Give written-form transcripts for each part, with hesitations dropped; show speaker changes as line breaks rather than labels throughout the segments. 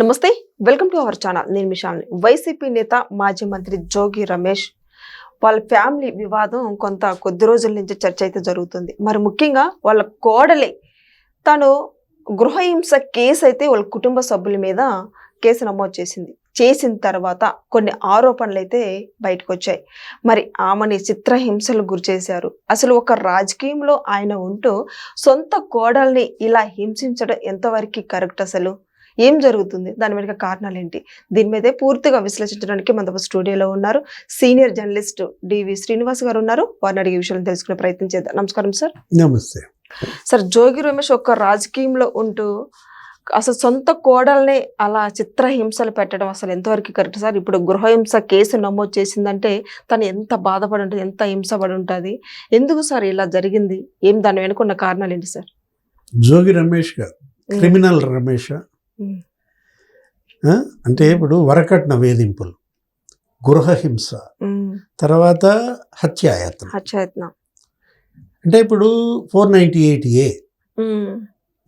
నమస్తే, welcome to our channel. నేను మిషాల్ని. YCP నేత మాజీ మంత్రి జోగి రమేష్ వాళ్ళ ఫ్యామిలీ వివాదం కొద్ది రోజుల నుంచి చర్చ అయితే జరుగుతుంది. మరి ముఖ్యంగా వాళ్ళ కోడలి తను గృహహింస కేసు అయితే వాళ్ళ కుటుంబ సభ్యుల మీద కేసు నమోదు చేసిన తర్వాత కొన్ని ఆరోపణలు అయితే బయటకు వచ్చాయి. మరి ఆమెని చిత్రహింసలు గురి చేశారు. అసలు ఒక రాజకీయంలో ఆయన ఉంటూ సొంత కోడల్ని ఇలా హింసించడం ఎంతవరకు కరెక్ట్? అసలు ఏం జరుగుతుంది? దాని వెనుక కారణాలు ఏంటి? దీని మీదే పూర్తిగా విశ్లేషించడానికి మనతో స్టూడియోలో ఉన్నారు సీనియర్ జర్నలిస్ట్ డివి శ్రీనివాస్ గారు ఉన్నారు. వారిని అడిగే విషయాలను తెలుసుకునే ప్రయత్నం చేద్దాం. నమస్కారం సార్.
నమస్తే
సార్. జోగి రమేష్ ఒక రాజకీయంలో ఉంటూ అసలు సొంత కోడల్ని అలా చిత్రహింసలు పెట్టడం అసలు ఎంతవరకు కరెక్ట్ సార్? ఇప్పుడు గృహహింస కేసు నమోదు చేసిందంటే తను ఎంత బాధపడి ఉంటుంది, ఎంత హింసపడి ఉంటుంది? ఎందుకు సార్ ఇలా జరిగింది? ఏం దాని వెనుకున్న కారణాలు ఏంటి సార్?
జోగి రమేష్ గారు క్రిమినల్ రమేష్ అంటే ఇప్పుడు వరకట్న వేధింపులు, గృహహింస, తర్వాత హత్యాయత్నం. అంటే ఇప్పుడు 498A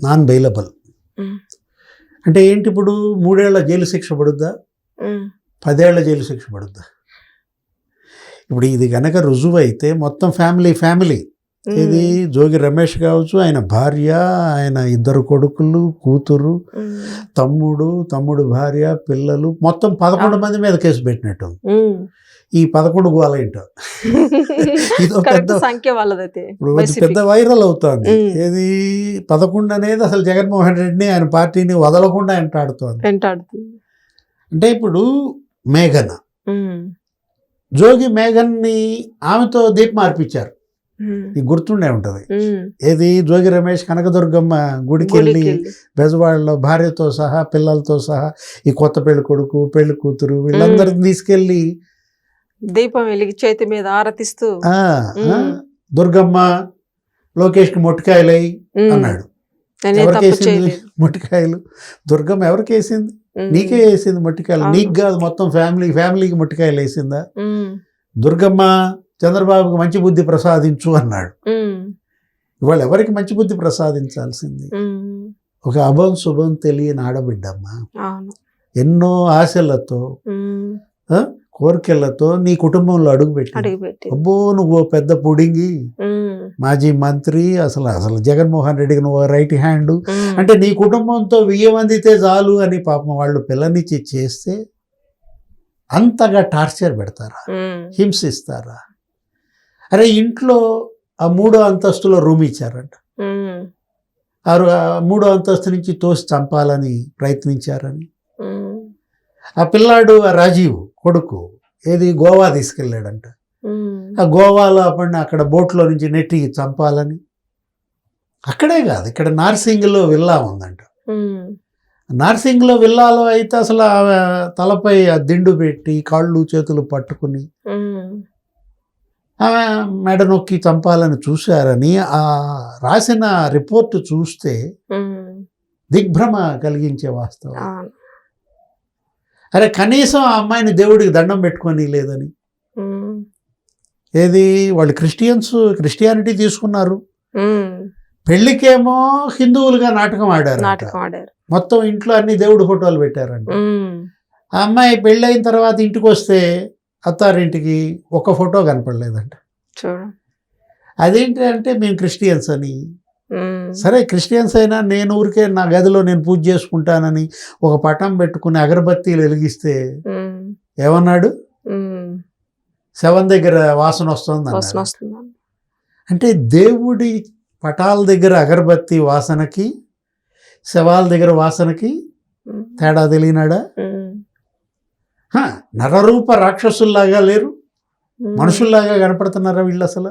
నాన్ బెయిలబుల్ అంటే ఏంటి? ఇప్పుడు 3 ఏళ్ల జైలు శిక్ష పడుద్దా, 10 ఏళ్ల జైలు శిక్ష పడుద్దా? ఇప్పుడు ఇది కనుక రుజువు అయితే మొత్తం ఫ్యామిలీ ఇది జోగి రమేష్ కావచ్చు, ఆయన భార్య, ఆయన 2 కొడుకులు, కూతురు, తమ్ముడు భార్య, పిల్లలు, మొత్తం 11 మంది మీద కేసు పెట్టినట్టు. ఈ 11 గోల ఏంటో ఇదో పెద్ద సంఖ్య వాళ్ళదైతే ఇప్పుడు పెద్ద వైరల్ అవుతోంది. ఏది 11 అనేది అసలు జగన్మోహన్ రెడ్డిని, ఆయన పార్టీని వదలకుండా వెంటాడుతోంది. అంటే ఇప్పుడు మేఘన, జోగి మేఘన్ని ఆమెతో దీపం మార్పించారు. ఈ గుర్తుండే ఉంటది. ఏది జోగి రమేష్ కనకదుర్గమ్మ గుడికి వెళ్ళి బెజవాడలో భార్యతో సహా, పిల్లలతో సహా, ఈ కొత్త పెళ్లి కొడుకు, పెళ్లి కూతురు, వీళ్ళందరిని తీసుకెళ్లి
దీపం వెలిగి చేతి మీద ఆరతిస్తూ
దుర్గమ్మ లోకేష్ కి మొట్టికాయలై అన్నాడు. ఎవరికేసింది మొట్టికాయలు? దుర్గమ్మ ఎవరికి వేసింది? నీకే వేసింది మొట్టికాయలు. నీకు కాదు, మొత్తం ఫ్యామిలీకి మొట్టికాయలు వేసిందా? దుర్గమ్మ చంద్రబాబుకి మంచి బుద్ధి ప్రసాదించు అన్నాడు. ఇవాళ ఎవరికి మంచి బుద్ధి ప్రసాదించాల్సింది? ఒక అభం శుభం తెలియని ఆడబిడ్డమ్మ, ఎన్నో ఆశలతో కోరికలతో నీ కుటుంబంలో అడుగుపెట్టి, అబ్బో నువ్వు పెద్ద పుడింగి, మాజీ మంత్రి, అసలు జగన్మోహన్ రెడ్డికి నువ్వు రైట్ హ్యాండ్ అంటే నీ కుటుంబంతో వియ్యం అందితే చాలు అని పాపం వాళ్ళు పిల్లనిచ్చి చేస్తే అంతగా టార్చర్ పెడతారా, హింసిస్తారా? అరే ఇంట్లో ఆ 3వ అంతస్తులో రూమ్ ఇచ్చారంట. ఆ 3వ అంతస్తు నుంచి తోసి చంపాలని ప్రయత్నించారని. ఆ పిల్లాడు, ఆ రాజీవ్ కొడుకు, ఏది గోవా తీసుకెళ్ళాడంట. ఆ గోవాలో అక్కడ బోట్లో నుంచి నెట్టి చంపాలని. అక్కడే కాదు, ఇక్కడ నార్సింగ్లో విల్లా ఉందంట. నార్సింగ్లో విల్లాలో అయితే అసలు తలపై ఆ దిండు పెట్టి కాళ్ళు చేతులు పట్టుకుని ఆమె మెడ నొక్కి చంపాలని చూశారని ఆ రాసిన రిపోర్టు చూస్తే దిగ్భ్రమ కలిగించే వాస్తవం. అరే కనీసం ఆ అమ్మాయిని దేవుడికి దండం పెట్టుకొని లేదని. ఏది వాళ్ళు క్రిస్టియానిటీ తీసుకున్నారు, పెళ్లికేమో హిందువులుగా నాటకం ఆడారు. మొత్తం ఇంట్లో అన్ని దేవుడి ఫోటోలు పెట్టారంట. ఆ అమ్మాయి పెళ్ళి అయిన తర్వాత ఇంటికి వస్తే అత్తారింటికి ఒక ఫోటో కనపడలేదంట. అదేంటి అంటే మేము క్రిస్టియన్స్ అని. సరే క్రిస్టియన్స్ అయినా నేను ఊరికే నా గదిలో నేను పూజ చేసుకుంటానని ఒక పటం పెట్టుకుని అగరబత్తీలు వెలిగిస్తే ఏమన్నాడు? శవం దగ్గర వాసన వస్తుంది. అంటే దేవుడి పటాల దగ్గర అగరబత్తి వాసనకి, శవాల దగ్గర వాసనకి తేడా తెలియనాడా? నరరూప రాక్షసుల్లాగా లేరు, మనుషుల్లాగా కనపడుతున్నారా వీళ్ళు? అసలు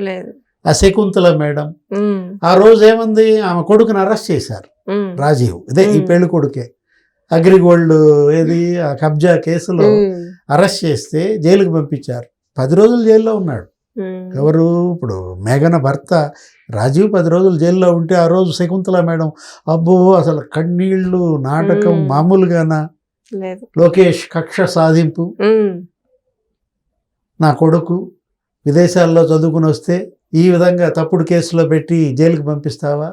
లేదు. ఆ శకుంతల మేడం ఆ రోజు ఏమంది? ఆమె కొడుకుని అరెస్ట్ చేశారు, రాజీవ్, ఇదే ఈ పెళ్లి కొడుకే, అగ్రిగోల్డ్ ఏది ఆ కబ్జా కేసులో అరెస్ట్ చేస్తే జైలుకి పంపించారు. 10 రోజులు జైల్లో ఉన్నాడు. ఎవరు? ఇప్పుడు మేఘన భర్త రాజీవ్ 10 రోజులు జైల్లో ఉంటే ఆ రోజు శకుంతల మేడం అబ్బో అసలు కన్నీళ్ళు, నాటకం మామూలుగానా? లోకేష్ కక్ష సాధింపు, నా కొడుకు విదేశాల్లో చదువుకుని వస్తే ఈ విధంగా తప్పుడు కేసులో పెట్టి జైలుకి పంపిస్తావా?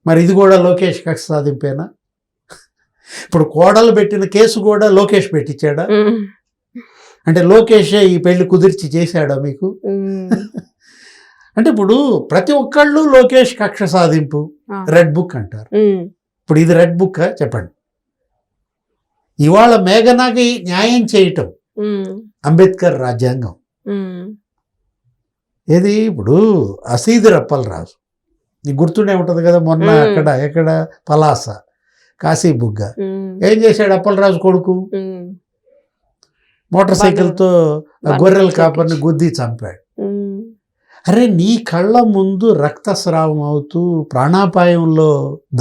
మరి ఇది కూడా లోకేష్ కక్ష సాధింపేనా? ఇప్పుడు కోడలు పెట్టిన కేసు కూడా లోకేష్ పెట్టించాడా? అంటే లోకేషే ఈ పెళ్లి కుదిర్చి చేశాడా మీకు? అంటే ఇప్పుడు ప్రతి ఒక్కళ్ళు లోకేష్ కక్ష సాధింపు రెడ్ బుక్ అంటారు. ఇప్పుడు ఇది రెడ్ బుక్ చెప్పండి. ఇవాళ మేఘనాకి న్యాయం చేయటం అంబేద్కర్ రాజ్యాంగం. ఏది ఇప్పుడు అసీదుర్ అప్పలరాజు నీకు గుర్తుండే ఉంటుంది కదా, మొన్న ఎక్కడ పలాస కాశీబుగ్గ ఏం చేశాడు అప్పలరాజు కొడుకు? మోటార్ సైకిల్తో గొర్రెల కాపర్ని గుద్ది చంపాడు. అరే నీ కళ్ళ ముందు రక్తస్రావం అవుతూ ప్రాణాపాయంలో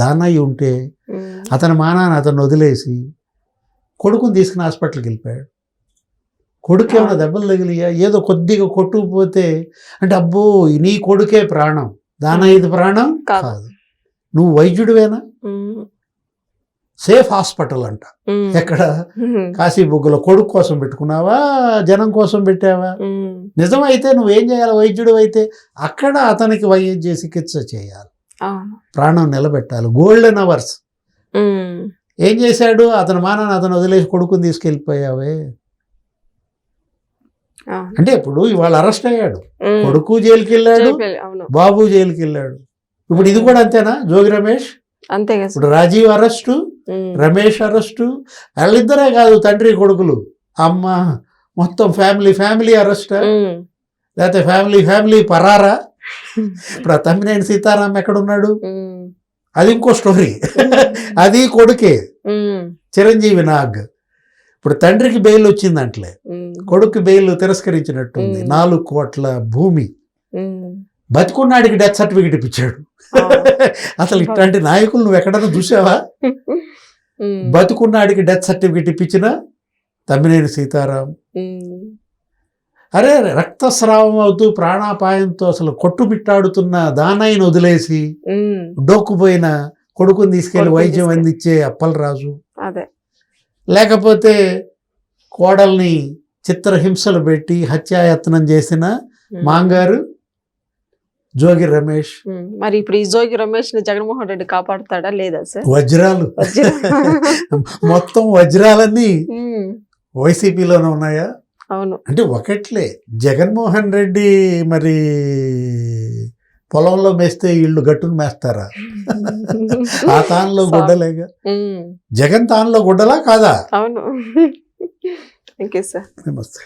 దానయ్య ఉంటే అతని మానాన్ని అతను వదిలేసి కొడుకుని తీసుకుని హాస్పిటల్కి వెళ్ళిపోయాడు. కొడుకు ఏమైనా దెబ్బలు తగిలియా? ఏదో కొద్దిగా కొట్టుకుపోతే అంటే అబ్బో నీ కొడుకే ప్రాణం, దానయ్యది ప్రాణం కాదు. నువ్వు వైద్యుడివేనా? సేఫ్ హాస్పిటల్ అంట. ఎక్కడ? కాశీబుగ్గలో. కొడుకు కోసం పెట్టుకున్నావా, జనం కోసం పెట్టావా? నిజమైతే నువ్వేం చేయాలి? వైద్యుడు అయితే అక్కడ అతనికి వైద్య చికిత్స చేయాలి, ప్రాణం నిలబెట్టాలి. Golden hours. ఏం చేశాడు? అతని మానాన్ని అతను వదిలేసి కొడుకుని తీసుకెళ్ళిపోయావే. అంటే ఇప్పుడు ఇవాళ అరెస్ట్ అయ్యాడు, కొడుకు జైలుకి వెళ్ళాడు, బాబు జైలుకి వెళ్ళాడు. ఇప్పుడు ఇది కూడా అంతేనా? జోగి రమేష్
అంతే.
ఇప్పుడు రాజీవ్ అరెస్టు, రమేష్ అరెస్టు, వాళ్ళిద్దరే కాదు తండ్రి కొడుకులు, అమ్మ మొత్తం ఫ్యామిలీ అరెస్టా? లేకపోతే ఫ్యామిలీ పరారా? ఇప్పుడు ఆ తమ్మినేని సీతారాం ఎక్కడున్నాడు? అది ఇంకో స్టోరీ. అది కొడుకే, చిరంజీవి నాగ్. ఇప్పుడు తండ్రికి బెయిల్ వచ్చిందంటలే, కొడుకు బెయిల్ తిరస్కరించినట్టుంది. 4 కోట్ల భూమి. బతికున్నాడికి డెత్ సర్టిఫికెట్ ఇప్పించాడు. అసలు ఇట్లాంటి నాయకులు నువ్వు ఎక్కడన్నా చూసావా? బతుకున్నాడికి డెత్ సర్టిఫికెట్ ఇప్పించిన తమ్మినేని సీతారాం. అరే రక్తస్రావం అవుతూ ప్రాణాపాయంతో అసలు కొట్టుమిట్టాడుతున్న దానయ్యను వదిలేసి డోక్కుపోయిన కొడుకుని తీసుకెళ్లి వైద్యం అందించే అప్పలరాజు. లేకపోతే కోడల్ని చిత్రహింసలు పెట్టి హత్యాయత్నం చేసిన మాంగారు జోగి రమేష్.
మరి ఇప్పుడు ఈ జోగి రమేష్ ని జగన్మోహన్ రెడ్డి కాపాడుతాడా లేదా సార్?
వజ్రాలు మొత్తం వజ్రాలన్నీ వైసీపీలోనే ఉన్నాయా?
అవును.
అంటే ఒకట్లే జగన్మోహన్ రెడ్డి మరి పొలంలో మేస్తే వీళ్ళు గట్టును మేస్తారా? ఆ తానులో గుడ్డలేగా. జగన్ తానులో గుడ్డలా కాదా?
అవును. Thank you sir.
నమస్తే.